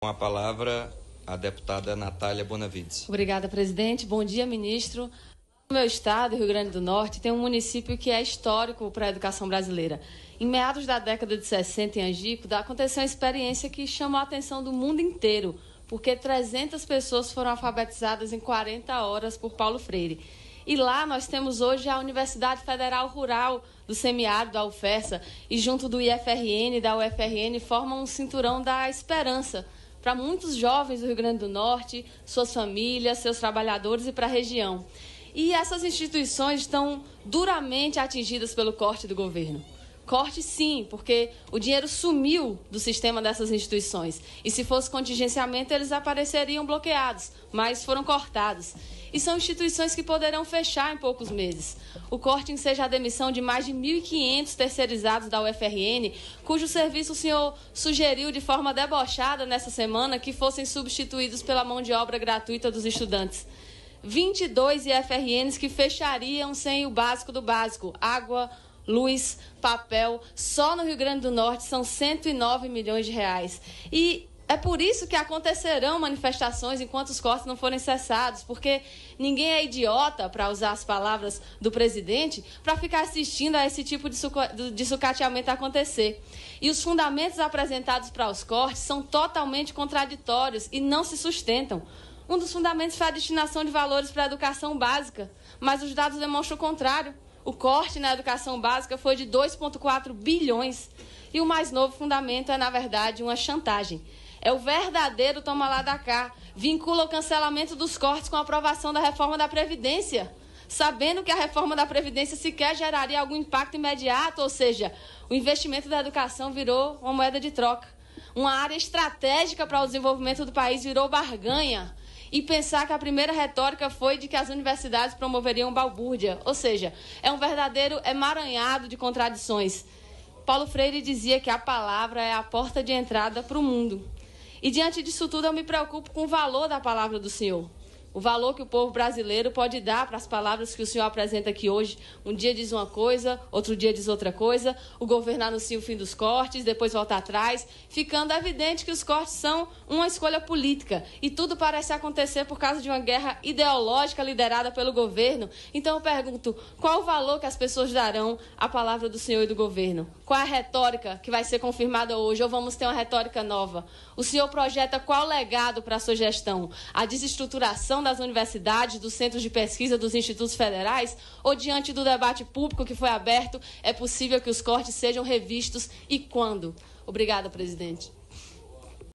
Com a palavra, a deputada Natália Bonavides. Obrigada, presidente. Bom dia, ministro. No meu estado, Rio Grande do Norte, tem um município que é histórico para a educação brasileira. Em meados da década de 60, em Angico, aconteceu uma experiência que chamou a atenção do mundo inteiro, porque 300 pessoas foram alfabetizadas em 40 horas por Paulo Freire. E lá nós temos hoje a Universidade Federal Rural do Semiárido, a UFESA, e junto do IFRN e da UFRN formam um cinturão da esperança para muitos jovens do Rio Grande do Norte, suas famílias, seus trabalhadores e para a região. E essas instituições estão duramente atingidas pelo corte do governo. Corte sim, porque o dinheiro sumiu do sistema dessas instituições. E se fosse contingenciamento, eles apareceriam bloqueados, mas foram cortados. E são instituições que poderão fechar em poucos meses. O corte enseja a demissão de mais de 1.500 terceirizados da UFRN, cujo serviço o senhor sugeriu de forma debochada nessa semana que fossem substituídos pela mão de obra gratuita dos estudantes. 22 IFRNs que fechariam sem o básico do básico, água, luz, papel. Só no Rio Grande do Norte são 109 milhões de reais. E é por isso que acontecerão manifestações enquanto os cortes não forem cessados, porque ninguém é idiota, para usar as palavras do presidente, para ficar assistindo a esse tipo de sucateamento acontecer. E os fundamentos apresentados para os cortes são totalmente contraditórios e não se sustentam. Um dos fundamentos foi a destinação de valores para a educação básica, mas os dados demonstram o contrário. O corte na educação básica foi de 2,4 bilhões. E o mais novo fundamento é, na verdade, uma chantagem. É o verdadeiro toma lá da cá. Vincula o cancelamento dos cortes com a aprovação da reforma da Previdência, sabendo que a reforma da Previdência sequer geraria algum impacto imediato, ou seja, o investimento da educação virou uma moeda de troca. Uma área estratégica para o desenvolvimento do país virou barganha. E pensar que a primeira retórica foi de que as universidades promoveriam balbúrdia. Ou seja, é um verdadeiro emaranhado de contradições. Paulo Freire dizia que a palavra é a porta de entrada para o mundo. E diante disso tudo eu me preocupo com o valor da palavra do senhor. O valor que o povo brasileiro pode dar para as palavras que o senhor apresenta aqui hoje. Um dia diz uma coisa, outro dia diz outra coisa. O governo anuncia o fim dos cortes, depois volta atrás, ficando evidente que os cortes são uma escolha política. E tudo parece acontecer por causa de uma guerra ideológica liderada pelo governo. Então eu pergunto, qual o valor que as pessoas darão à palavra do senhor e do governo? Qual é a retórica que vai ser confirmada hoje? Ou vamos ter uma retórica nova? O senhor projeta qual legado para a sua gestão? A desestruturação das universidades, dos centros de pesquisa, dos institutos federais? Ou diante do debate público que foi aberto, é possível que os cortes sejam revistos e quando? Obrigada, presidente.